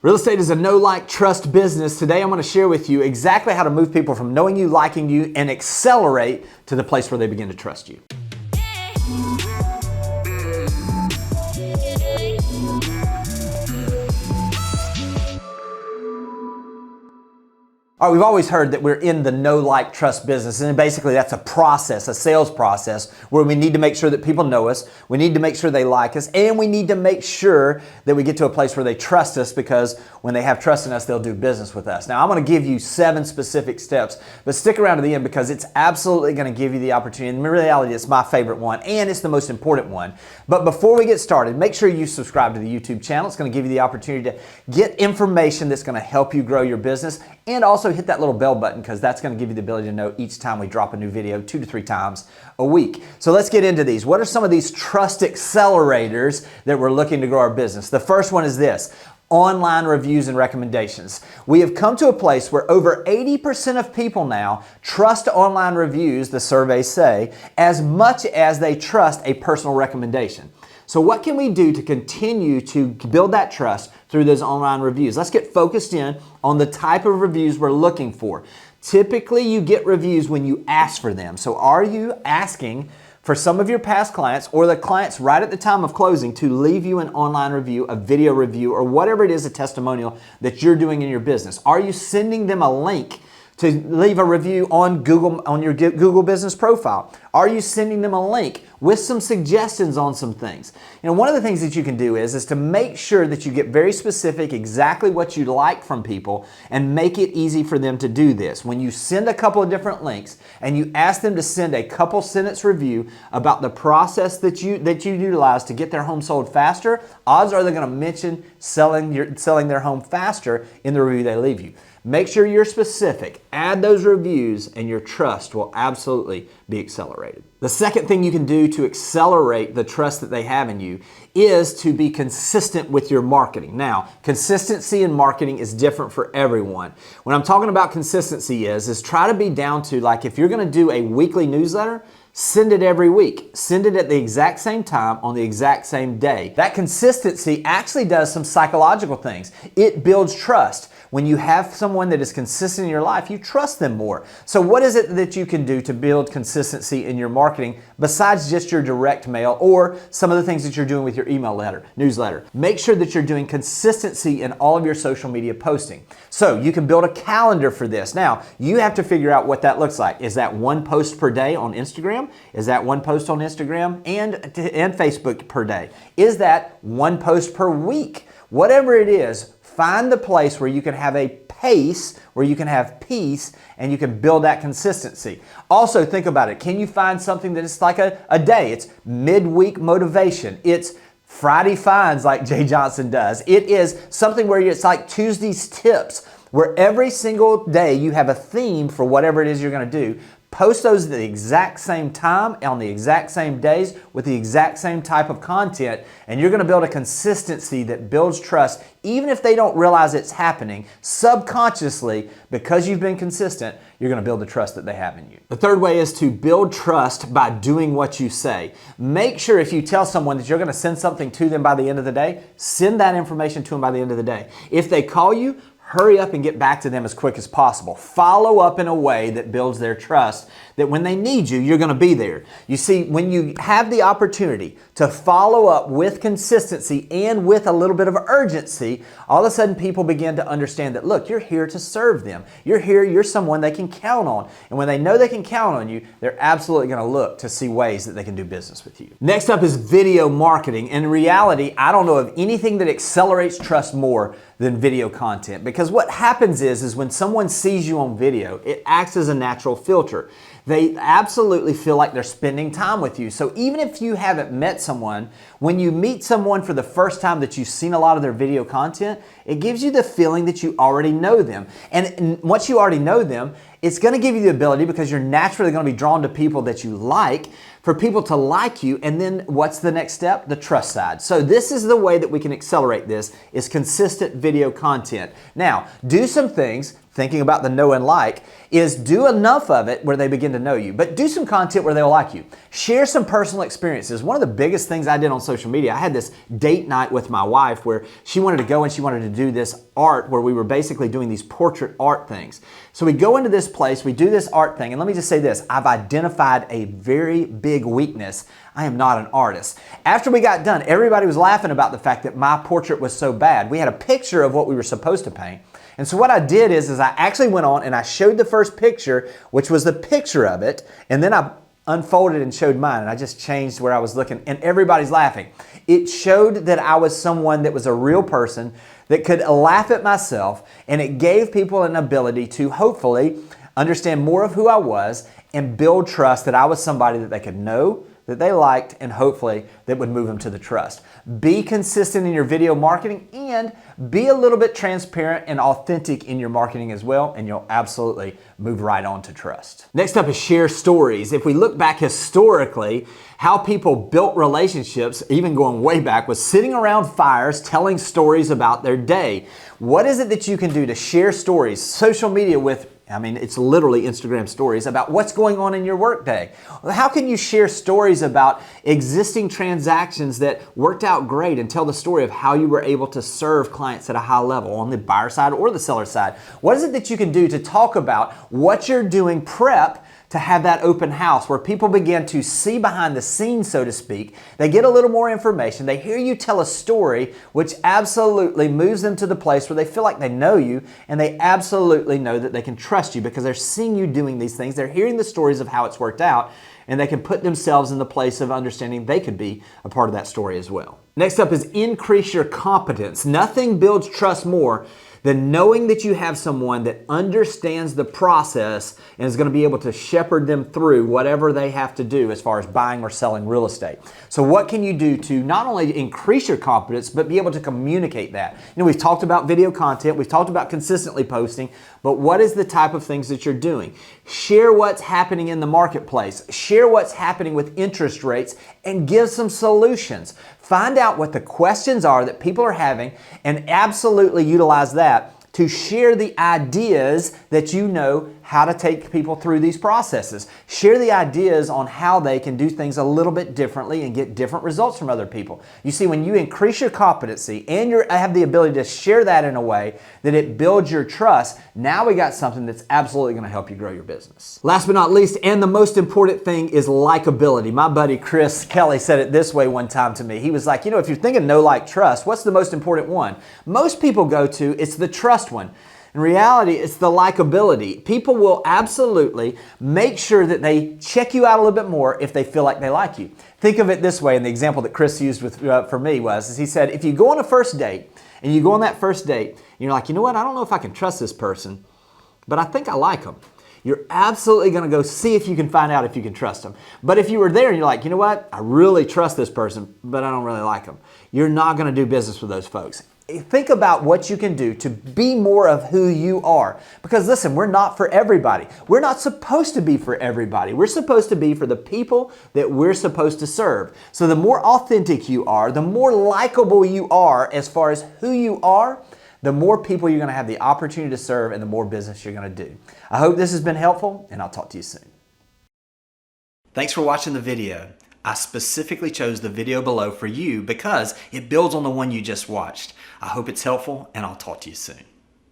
Real estate is a know, like, trust business. Today I'm going to share with you exactly how to move people from knowing you, liking you, and accelerate to the place where they begin to trust you. All right, we've always heard that we're in the know, like, trust business, and basically that's a process, a sales process, where we need to make sure that people know us, we need to make sure they like us, and we need to make sure that we get to a place where they trust us, because when they have trust in us, they'll do business with us. Now, I'm going to give you 7 specific steps, but stick around to the end because it's absolutely going to give you the opportunity. In reality, it's my favorite one, and it's the most important one. But before we get started, make sure you subscribe to the YouTube channel. It's going to give you the opportunity to get information that's going to help you grow your business, and also hit that little bell button because that's going to give you the ability to know each time we drop a new video 2 to 3 times a week. So let's get into these. What are some of these trust accelerators that we're looking to grow our business? The first one is this: online reviews and recommendations. We have come to a place where over 80% of people now trust online reviews, the surveys say, as much as they trust a personal recommendation. So what can we do to continue to build that trust through those online reviews? Let's get focused in on the type of reviews we're looking for. Typically, you get reviews when you ask for them. So are you asking for some of your past clients or the clients right at the time of closing to leave you an online review, a video review, or whatever it is, a testimonial that you're doing in your business? Are you sending them a link to leave a review on Google, on your Google business profile? Are you sending them a link with some suggestions on some things? You know, one of the things that you can do is to make sure that you get very specific exactly what you like from people and make it easy for them to do this. When you send a couple of different links and you ask them to send a couple sentence review about the process that you utilize to get their home sold faster, odds are they're going to mention selling their home faster in the review they leave you. Make sure you're specific, add those reviews, and your trust will absolutely be accelerated. The second thing you can do to accelerate the trust that they have in you is to be consistent with your marketing. Now, consistency in marketing is different for everyone. When I'm talking about consistency is try to be down to, like, if you're going to do a weekly newsletter, send it every week. Send it at the exact same time on the exact same day. That consistency actually does some psychological things. It builds trust. When you have someone that is consistent in your life, you trust them more. So what is it that you can do to build consistency in your marketing besides just your direct mail or some of the things that you're doing with your newsletter? Make sure that you're doing consistency in all of your social media posting. So you can build a calendar for this. Now, you have to figure out what that looks like. Is that 1 post per day on Instagram? Is that 1 post on Instagram and Facebook per day? Is that 1 post per week? Whatever it is, find the place where you can have a pace, where you can have peace, and you can build that consistency. Also, think about it. Can you find something that is like a day? It's midweek motivation. It's Friday finds, like Jay Johnson does. It is something where it's like Tuesday's tips, where every single day you have a theme for whatever it is you're going to do. Post those at the exact same time, on the exact same days, with the exact same type of content, and you're going to build a consistency that builds trust, even if they don't realize it's happening. Subconsciously, because you've been consistent, you're going to build the trust that they have in you. The third way is to build trust by doing what you say. Make sure if you tell someone that you're going to send something to them by the end of the day, send that information to them by the end of the day. If they call you, hurry up and get back to them as quick as possible. Follow up in a way that builds their trust that when they need you, you're going to be there. You see, when you have the opportunity to follow up with consistency and with a little bit of urgency, all of a sudden people begin to understand that, look, you're here to serve them. You're here, you're someone they can count on. And when they know they can count on you, they're absolutely going to look to see ways that they can do business with you. Next up is video marketing. In reality, I don't know of anything that accelerates trust more than video content, because what happens is when someone sees you on video, it acts as a natural filter. They absolutely feel like they're spending time with you. So even if you haven't met someone, when you meet someone for the first time that you've seen a lot of their video content, it gives you the feeling that you already know them. And once you already know them, it's going to give you the ability, because you're naturally going to be drawn to people that you like, for people to like you. And then what's the next step? The trust side. So this is the way that we can accelerate this, is consistent video content. Now, do some things, thinking about the know and like, is do enough of it where they begin to know you, but do some content where they'll like you. Share some personal experiences. One of the biggest things I did on social media, I had this date night with my wife where she wanted to go and she wanted to do this art where we were basically doing these portrait art things. So we go into this place, we do this art thing, and let me just say this, I've identified a very big weakness. I am not an artist. After we got done, everybody was laughing about the fact that my portrait was so bad. We had a picture of what we were supposed to paint. And so what I did is I actually went on and I showed the first picture, which was the picture of it, and then I unfolded and showed mine, and I just changed where I was looking, and everybody's laughing. It showed that I was someone that was a real person that could laugh at myself, and it gave people an ability to hopefully understand more of who I was and build trust that I was somebody that they could know, that they liked, and hopefully that would move them to the trust. Be consistent in your video marketing and be a little bit transparent and authentic in your marketing as well, and you'll absolutely move right on to trust. Next up is share stories. If we look back historically, how people built relationships, even going way back, was sitting around fires telling stories about their day. What is it that you can do to share stories, social media with, it's literally Instagram stories about what's going on in your workday. How can you share stories about existing transactions that worked out great and tell the story of how you were able to serve clients at a high level on the buyer side or the seller side? What is it that you can do to talk about what you're doing prep to have that open house where people begin to see behind the scenes, so to speak. They get a little more information. They hear you tell a story, which absolutely moves them to the place where they feel like they know you, and they absolutely know that they can trust you because they're seeing you doing these things. They're hearing the stories of how it's worked out, and they can put themselves in the place of understanding they could be a part of that story as well. Next up is increase your competence. Nothing builds trust more than knowing that you have someone that understands the process and is going to be able to shepherd them through whatever they have to do as far as buying or selling real estate. So what can you do to not only increase your competence, but be able to communicate that? We've talked about video content, we've talked about consistently posting, but what is the type of things that you're doing? Share what's happening in the marketplace. Share what's happening with interest rates and give some solutions. Find out what the questions are that people are having and absolutely utilize that to share the ideas that you know how to take people through these processes. Share the ideas on how they can do things a little bit differently and get different results from other people. You see, when you increase your competency and you have the ability to share that in a way that it builds your trust, now we got something that's absolutely going to help you grow your business. Last but not least, and the most important thing, is likability. My buddy Chris Kelly said it this way one time to me. He was like, if you're thinking know, like, trust, what's the most important one? Most people go to, it's the trust one. In reality, it's the likability. People will absolutely make sure that they check you out a little bit more if they feel like they like you. Think of it this way, and the example that Chris used for me was, he said, if you go on a first date, and you go on that first date, and you're like, you know what, I don't know if I can trust this person, but I think I like them. You're absolutely going to go see if you can find out if you can trust them. But if you were there and you're like, you know what, I really trust this person, but I don't really like them, you're not going to do business with those folks. Think about what you can do to be more of who you are. Because listen, we're not for everybody. We're not supposed to be for everybody. We're supposed to be for the people that we're supposed to serve. So the more authentic you are, the more likable you are as far as who you are, the more people you're going to have the opportunity to serve and the more business you're going to do. I hope this has been helpful, and I'll talk to you soon. Thanks for watching the video. I specifically chose the video below for you because it builds on the one you just watched. I hope it's helpful, and I'll talk to you soon.